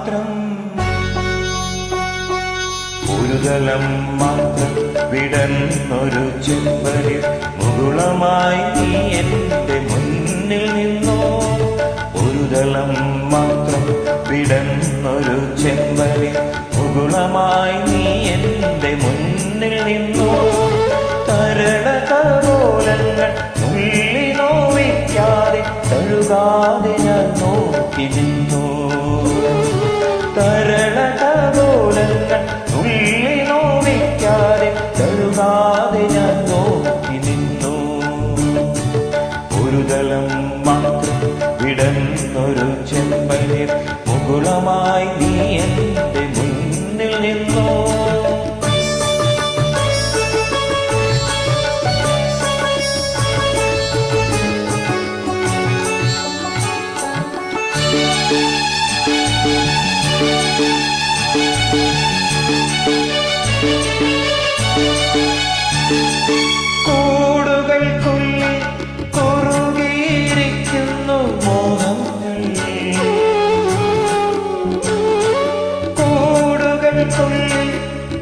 മാത്രം ഒരു തലം മാത്രം വിടന്നൊരു ചെമ്പലിൽ മുകുളമായി നീ എന്റെ മുന്നിൽ നിന്നോ. ഒരു തലം മാത്രം വിടന്നൊരു ചെമ്പലിൽ മുകുളമായി നീ എന്റെ മുന്നിൽ നിന്നോ. തരണകപോലങ്ങൾ നുള്ളി നോവിക്കാതെ തഴുകാതെ ഞാൻ നോക്കി നിന്നു. തരണകപോലങ്ങൾ നുള്ളി നോവിക്കാതെ തഴുകാതെ ഞാൻ നോക്കി നിന്നു. ഒരു തലം മാത്രം വിടന്നൊരു ചെമ്പലിൽ മുകുളമായി നീ എന്റെ മുന്നിൽ നിന്നു. കൂടുകൾക്കുള്ളിൽ കുറുകിയിരിക്കുന്നു മോഹങ്ങൾ. കൂടുകൾക്കുള്ളിൽ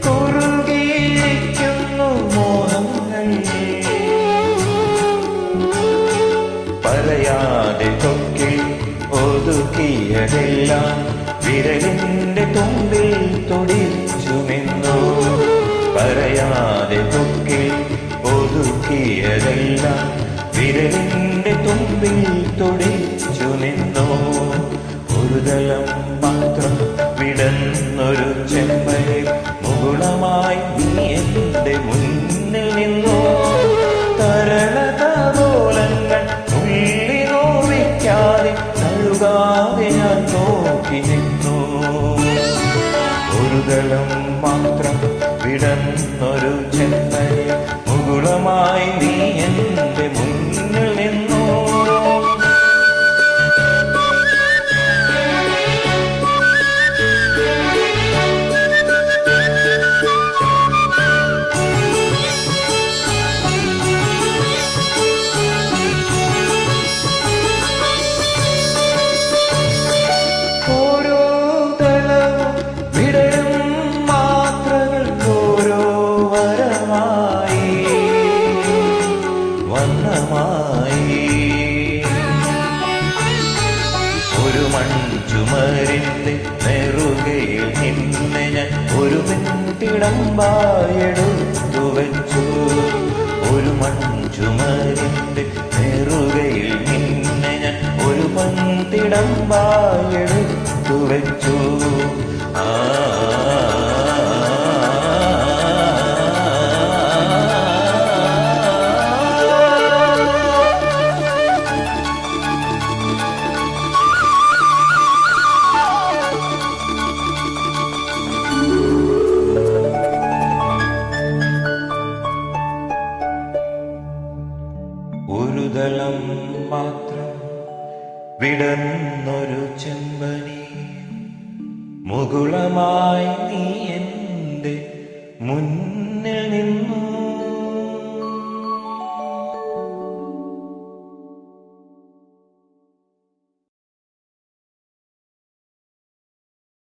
കുറുകിയിരിക്കുന്നു മോഹങ്ങൾ. പറയാതെ തൊക്കിൽ ഒതുക്കിയതെല്ലാം വിരലിന്റെ തുമ്പിൽ തുടിച്ചു നിന്നു. പറയാതെ തൊക്കിൽ ഒതുക്കിയതെല്ലാം വിരലിന്റെ തുമ്പിൽ തുടിച്ചു നിന്നു. ഒരു തലം മാത്രം വിടന്നൊരു ചെമ്പലിൽ മുകുളമായി നീ എന്റെ മുന്നിൽ നിന്നു. തരണകപോലങ്ങൾ നുള്ളി നോവിക്കാതെ തഴുകാതെ ഞാൻ നോക്കി നിന്നു. ഒരു തലം മാത്രം വിടന്നൊരു ചെമ്പലിൽ മുകുളമായി നീ എന്റെ മുന്നിൽ നിന്നു. ഒരു മൺചുമരിന്റെ നെറുകയിൽ നിന്നെ ഞാൻ ഒരു പെൺതിടമ്പായെടുത്തു വെച്ചു. ഒരു മൺചുമരിന്റെ നെറുകയിൽ നിന്നെ ഞാൻ ഒരു പെൺതിടമ്പായെടുത്തു വെച്ചു. ഒരു തലം മാത്രം വിടന്നൊരു ചെമ്പനി മുകുളമായി നീ എന്റെ മുന്നിൽ